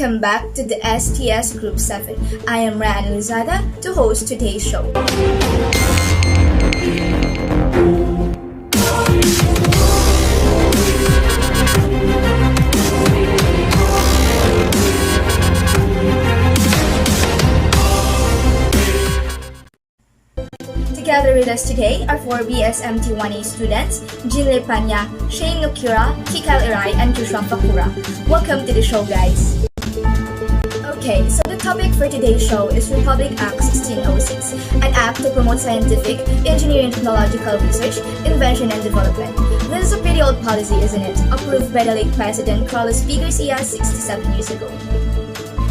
Welcome back to the STS Group 7. I am Lozada to host today's show. Together with us today are 4 BSMT1A students, Ginlei, Pana, Shainne, Noquira, Yray, and Facura. Welcome to the show, guys. Okay, so the topic for today's show is Republic Act 1606, an act to promote scientific, engineering, technological research, invention, and development. This is a pretty old policy, isn't it? Approved by the late President Carlos P. Garcia 67 years ago.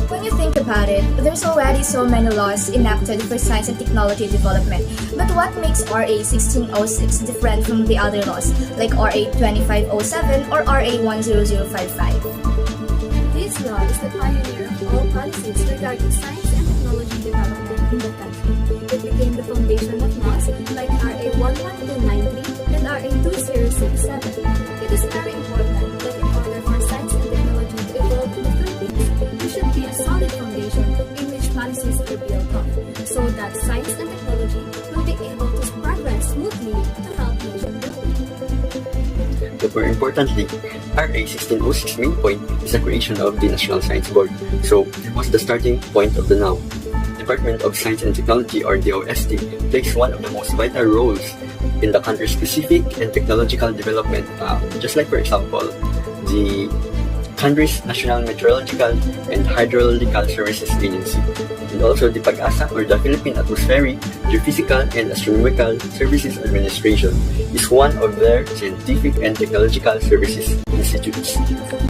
When you think about it, there's already so many laws enacted for science and technology development. But what makes RA 1606 different from the other laws, like RA 2507 or RA 10055? This law is the pioneer of all policies regarding science and technology development in the country. It became the foundation of laws like RA 11293 and RA 2067. It is very important that in order for science and technology to evolve in the Philippines, there should be a solid foundation in which policies are built on, so that science and technology will be able to progress smoothly to help nation building. But more importantly, RA 1606 main point is the creation of the National Science Board. So it was the starting point of the now. Department of Science and Technology, or DOST, plays one of the most vital roles in the country's specific and technological development. Just like, for example, the country's National Meteorological and Hydrological Services Agency, and also the PAG-ASA, or the Philippine Atmospheric, Geophysical, and Astronomical Services Administration, is one of their scientific and technological services institutes.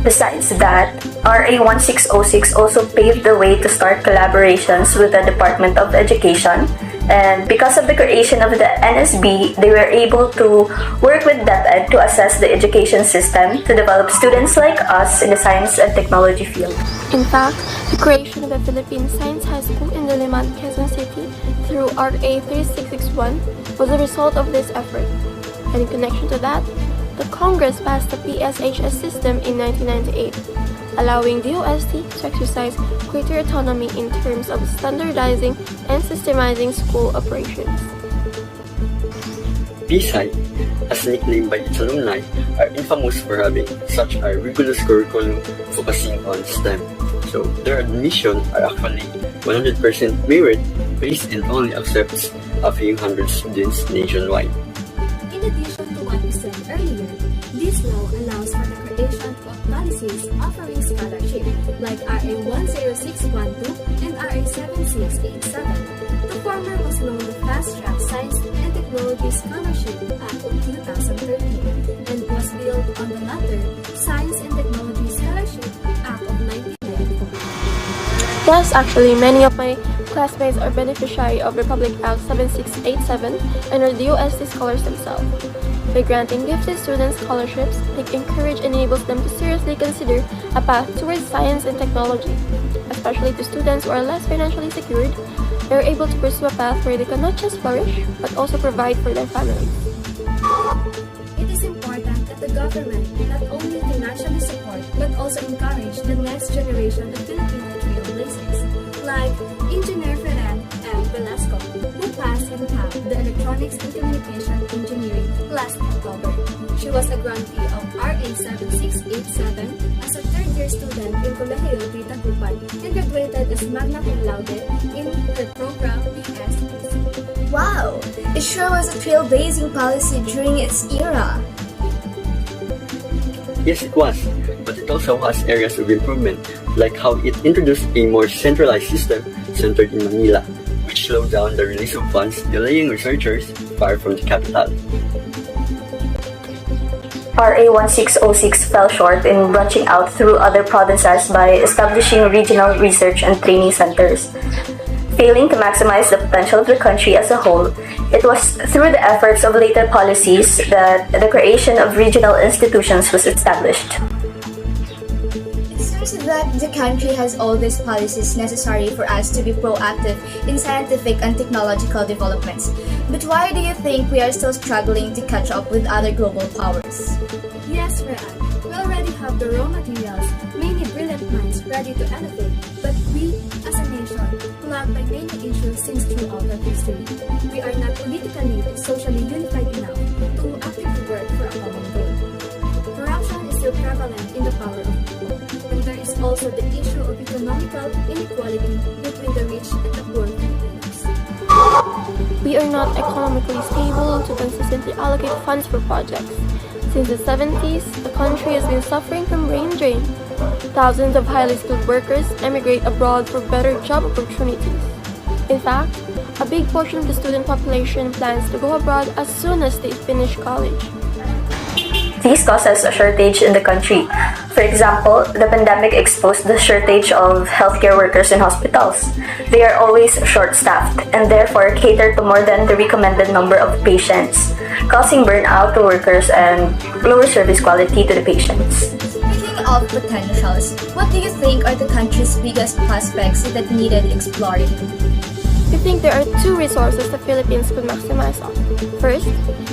Besides that, RA 1606 also paved the way to start collaborations with the Department of Education, and because of the creation of the NSB, they were able to work with DepEd to assess the education system to develop students like us in the science and technology field. In fact, the creation of the Philippine Science High School in Diliman, Quezon City through RA 3661 was a result of this effort. And in connection to that, the Congress passed the PSHS system in 1998, allowing DOST to exercise greater autonomy in terms of standardizing and systemizing school operations. PSI, as nicknamed by its alumni, are infamous for having such a rigorous curriculum focusing on STEM. So their admission are actually 100% merit-based and only accepts a few hundred students nationwide. In addition to what we said earlier, this law allows for the creation of policies offering scholarship like RA 10612 and RA 7687. The former was known the Fast Track Science and Technology Scholarship Act of 2013 and was built on the latter Science and Technology Scholarship Act of 1994. Yes, actually, many of my classmates are beneficiary of Republic Act 7687 and are DOST scholars themselves. By granting gifted students scholarships, it encourages and enables them to seriously consider a path towards science and technology. Especially to students who are less financially secured, they are able to pursue a path where they can not just flourish, but also provide for their families. It is important that the government not only financially support, but also encourage the next generation of Filipino trailblazers, like Engineer Ferran M. Velasco, who passed and topped the Electronics and Communication Engineering last October. She was a grantee of RA 7687 as a third-year student in Colegio Tita Gupan and graduated as magna cum laude in her program BSc. Wow! It sure was a trailblazing policy during its era. Yes, it was, but it also has areas of improvement, like how it introduced a more centralized system centered in Manila, which slowed down the release of funds, delaying researchers far from the capital. RA 1606 fell short in branching out through other provinces by establishing regional research and training centers. Failing to maximize the potential of the country as a whole, it was through the efforts of later policies that the creation of regional institutions was established. It seems that the country has all these policies necessary for us to be proactive in scientific and technological developments. But why do you think we are still struggling to catch up with other global powers? Yes, Raan, we already have the raw materials, many brilliant brilliant minds ready to elevate, but we, as a nation, plagued by many issues since throughout our history. We are not politically, socially unified enough to actively work for a common goal. Corruption is still prevalent in the power of people, and there is also the issue of economical inequality between the rich and the poor Filipinos. We are not economically stable to consistently allocate funds for projects. Since the 70s, the country has been suffering from brain drain. Thousands of highly skilled workers emigrate abroad for better job opportunities. In fact, a big portion of the student population plans to go abroad as soon as they finish college. This causes a shortage in the country. For example, the pandemic exposed the shortage of healthcare workers in hospitals. They are always short-staffed and therefore cater to more than the recommended number of patients, causing burnout to workers and lower service quality to the patients. Speaking of potentials, what do you think are the country's biggest prospects that needed exploring? We think there are two resources the Philippines could maximize on. First,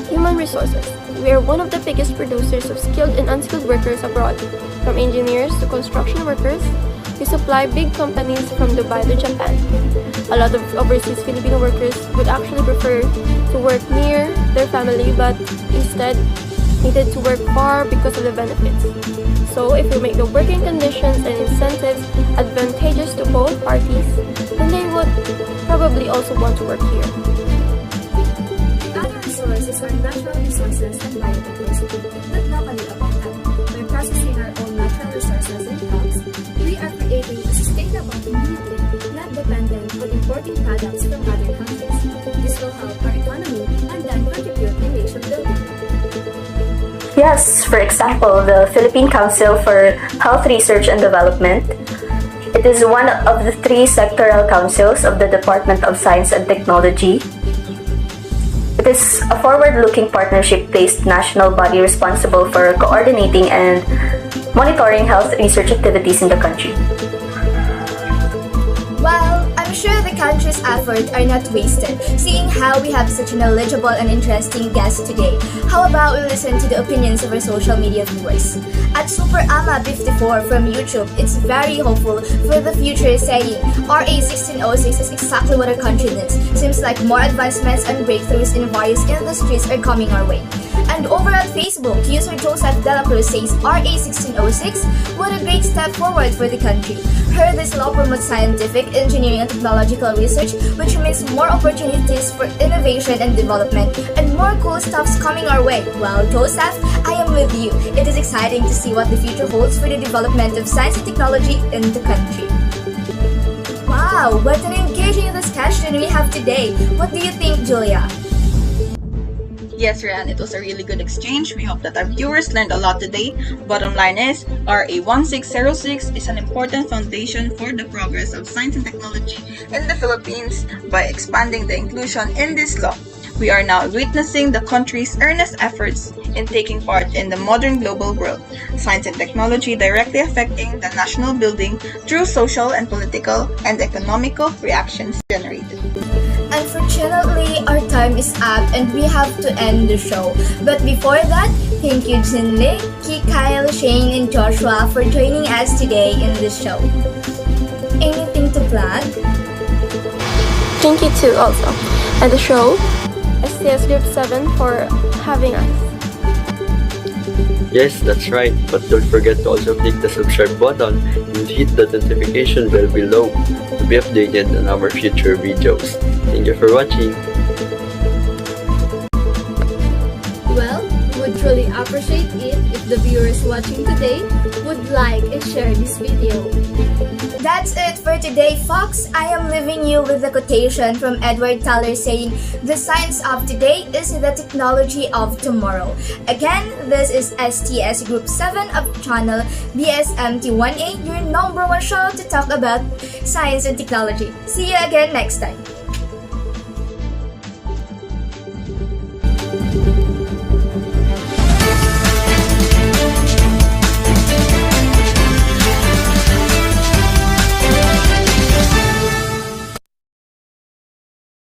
human resources. We are one of the biggest producers of skilled and unskilled workers abroad. From engineers to construction workers, we supply big companies from Dubai to Japan. A lot of overseas Filipino workers would actually prefer to work near their family but instead needed to work far because of the benefits. So if we make the working conditions and incentives advantageous to both parties, then they would probably also want to work here. Other resources are natural resources and biodiversity, but not only about that. By processing our own natural resources and crops, we are creating a sustainable community, not dependent on importing products from other countries. This will help our economy and then contribute in nation building. Yes, for example, the Philippine Council for Health Research and Development. It is one of the three sectoral councils of the Department of Science and Technology. It is a forward-looking partnership-based national body responsible for coordinating and monitoring health research activities in the country. Well, I'm sure the country's efforts are not wasted, seeing how we have such a knowledgeable and interesting guest today. How about we listen to the opinions of our social media viewers? At SuperAma54 from YouTube, it's very hopeful for the future, saying RA 1606 is exactly what our country needs. Seems like more advancements and breakthroughs in various industries are coming our way. And over at Facebook, user Joseph Dela Cruz says RA 1606, what a great step forward for the country. Her this law promotes scientific, engineering, and technological research, which means more opportunities for innovation and development, and more cool stuffs coming our way. Well, Joseph, I am with you. It is exciting to see what the future holds for the development of science and technology in the country. Wow, what an engaging discussion we have today. What do you think, Julia? Yes, Ryan, it was a really good exchange. We hope that our viewers learned a lot today. Bottom line is, RA 1606 is an important foundation for the progress of science and technology in the Philippines. By expanding the inclusion in this law, we are now witnessing the country's earnest efforts in taking part in the modern global world. Science and technology directly affecting the national building through social and political and economical reactions generated. Unfortunately, our time is up and we have to end the show. But before that, thank you Ginlei, Kyle, Shainne, and Joshua for joining us today in this show. Anything to plug? Thank you too also. And the show, STS Group 7 for having us. Yes, that's right. But don't forget to also click the subscribe button and hit the notification bell below to be updated on our future videos. Thank you for watching. Well, we would truly appreciate it if the viewers watching today would like and share this video. That's it for today, folks. I am leaving you with a quotation from Edward Teller saying, "The science of today is the technology of tomorrow." Again, this is STS Group 7 of channel BSMT1A, your number one show to talk about science and technology. See you again next time.